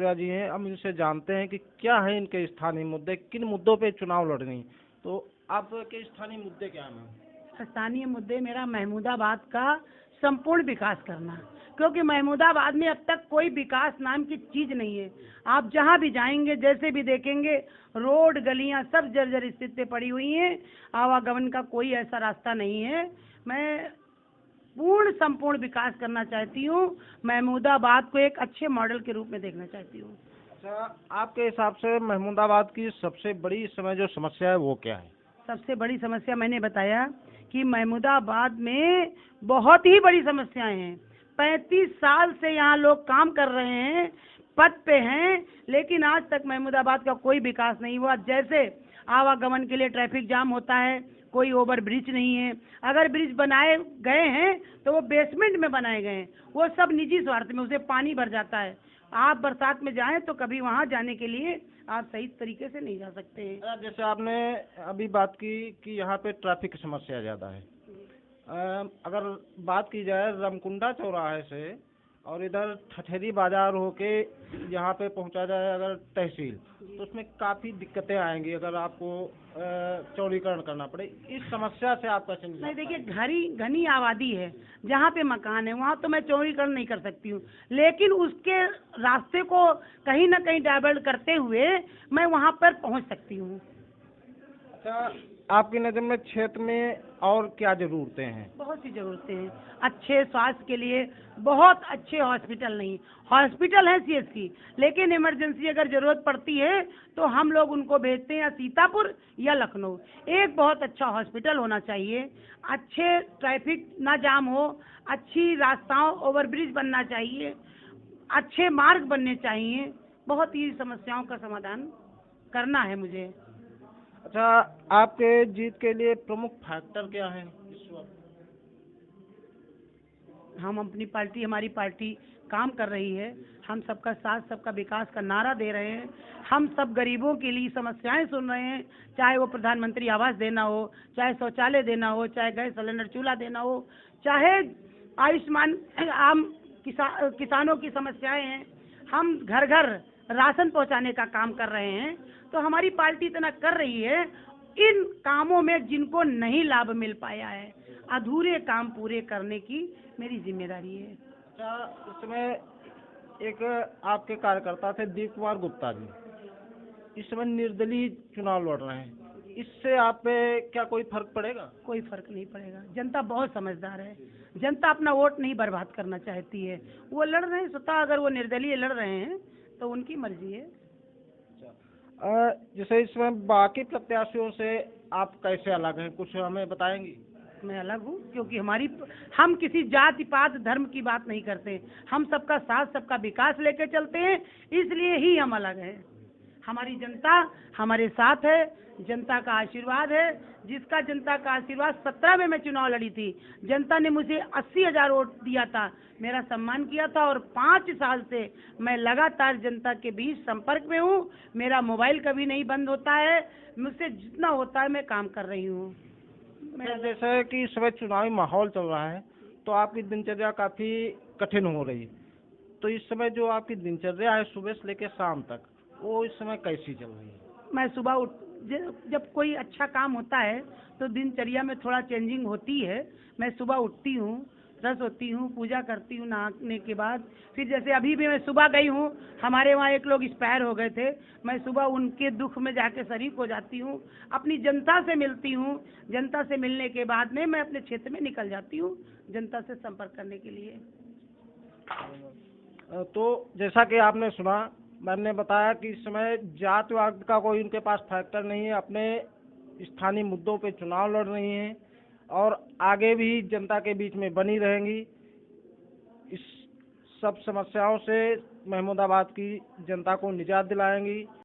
मौर्य जी हैं, हम इनसे जानते हैं कि क्या है इनके स्थानीय मुद्दे, किन मुद्दों पे चुनाव लड़ रही हैं। तो आपके स्थानीय मुद्दे क्या हैं? स्थानीय मुद्दे मेरा महमूदाबाद का संपूर्ण विकास करना, क्योंकि महमूदाबाद में अब तक कोई विकास नाम की चीज नहीं है। आप जहाँ भी जाएंगे, जैसे भी देखेंगे, रोड गलियां सब जर्जर स्थिति पे पड़ी हुई हैं। आवागमन का कोई ऐसा रास्ता नहीं है। मैं संपूर्ण विकास करना चाहती हूँ। महमूदाबाद को एक अच्छे मॉडल के रूप में देखना चाहती हूँ। अच्छा, आपके हिसाब से महमूदाबाद की सबसे बड़ी इस समय जो समस्या है वो क्या है? सबसे बड़ी समस्या मैंने बताया कि महमूदाबाद में बहुत ही बड़ी समस्याएं हैं। 35 साल से यहाँ लोग काम कर रहे हैं, पद पे हैं, लेकिन आज तक महमूदाबाद का कोई विकास नहीं हुआ। जैसे आवागमन के लिए ट्रैफिक जाम होता है, कोई ओवर ब्रिज नहीं है। अगर ब्रिज बनाए गए हैं तो वो बेसमेंट में बनाए गए हैं, वो सब निजी स्वार्थ में, उसे पानी भर जाता है। आप बरसात में जाएं तो कभी वहाँ जाने के लिए आप सही तरीके से नहीं जा सकते हैं। जैसे आपने अभी बात की कि यहाँ पे ट्रैफिक की समस्या ज़्यादा है। अगर बात की जाए रमकुंडा चौराहे से और इधर ठठेरी बाजार होके यहाँ पे पहुँचा जाए अगर तहसील, तो उसमें काफ़ी दिक्कतें आएंगी अगर आपको चौड़ीकरण करना पड़े। इस समस्या से आप कैसे नहीं, देखिए, घनी आबादी है, जहाँ पे मकान है वहाँ तो मैं चौड़ीकरण नहीं कर सकती हूँ, लेकिन उसके रास्ते को कहीं ना कहीं डाइवर्ट करते हुए मैं वहाँ पर पहुँच सकती हूँ। अच्छा, आपकी नज़र में क्षेत्र में और क्या ज़रूरतें हैं? बहुत सी ज़रूरतें हैं। अच्छे स्वास्थ्य के लिए बहुत अच्छे हॉस्पिटल नहीं, हॉस्पिटल है सीएचसी, लेकिन इमरजेंसी अगर ज़रूरत पड़ती है तो हम लोग उनको भेजते हैं या सीतापुर या लखनऊ। एक बहुत अच्छा हॉस्पिटल होना चाहिए, अच्छे ट्रैफिक ना जाम हो, अच्छी रास्ताओं ओवरब्रिज बनना चाहिए, अच्छे मार्ग बनने चाहिए। बहुत ही समस्याओं का समाधान करना है मुझे। अच्छा, आपके जीत के लिए प्रमुख फैक्टर क्या है इस वक्त? हमारी पार्टी काम कर रही है। हम सबका साथ सबका विकास का नारा दे रहे हैं। हम सब गरीबों के लिए समस्याएं सुन रहे हैं, चाहे वो प्रधानमंत्री आवास देना हो, चाहे शौचालय देना हो, चाहे गैस सिलेंडर चूल्हा देना हो, चाहे आयुष्मान, आम किसानों की समस्याएं हैं। हम घर घर राशन पहुंचाने का काम कर रहे हैं। तो हमारी पार्टी इतना कर रही है, इन कामों में जिनको नहीं लाभ मिल पाया है, अधूरे काम पूरे करने की मेरी जिम्मेदारी है। अच्छा, इसमें एक आपके कार्यकर्ता थे दीप कुमार गुप्ता जी, इस समय निर्दलीय चुनाव लड़ रहे हैं, इससे आप पे क्या कोई फर्क पड़ेगा? कोई फर्क नहीं पड़ेगा। जनता बहुत समझदार है, जनता अपना वोट नहीं बर्बाद करना चाहती है। वो लड़ रहे हैं स्वतः, अगर वो निर्दलीय लड़ रहे हैं तो उनकी मर्जी है। जैसे इसमें बाकी प्रत्याशियों से आप कैसे अलग हैं, कुछ हमें बताएंगी? मैं अलग हूँ क्योंकि हम किसी जाति पात धर्म की बात नहीं करते। हम सबका साथ सबका विकास लेके चलते हैं, इसलिए ही हम अलग हैं। हमारी जनता हमारे साथ है, जनता का आशीर्वाद है। जिसका जनता का आशीर्वाद 17 में मैं चुनाव लड़ी थी, जनता ने मुझे 80,000 वोट दिया था, मेरा सम्मान किया था, और 5 साल से मैं लगातार जनता के बीच संपर्क में हूँ। मेरा मोबाइल कभी नहीं बंद होता है, मुझसे जितना होता है मैं काम कर रही हूँ। जैसे कि इस समय चुनावी माहौल चल रहा है तो आपकी दिनचर्या काफ़ी कठिन हो रही है, तो इस समय जो आपकी दिनचर्या है सुबह से लेकर शाम तक, वो इस समय कैसी चल रही है? मैं सुबह जब कोई अच्छा काम होता है तो दिनचर्या में थोड़ा चेंजिंग होती है। मैं सुबह उठती हूँ, फ्रेश होती हूँ, पूजा करती हूँ, नहाने के बाद फिर जैसे अभी भी मैं सुबह गई हूँ, हमारे वहाँ एक लोग एक्सपायर हो गए थे, मैं सुबह उनके दुख में जाके शरीक हो जाती हूँ, अपनी जनता से मिलती हूँ। जनता से मिलने के बाद में मैं अपने क्षेत्र में निकल जाती हूँ जनता से संपर्क करने के लिए। तो जैसा कि आपने सुना, मैंने बताया कि इस समय जातिवाद का कोई उनके पास फैक्टर नहीं है, अपने स्थानीय मुद्दों पे चुनाव लड़ रही हैं और आगे भी जनता के बीच में बनी रहेंगी। इस सब समस्याओं से महमूदाबाद की जनता को निजात दिलाएंगी।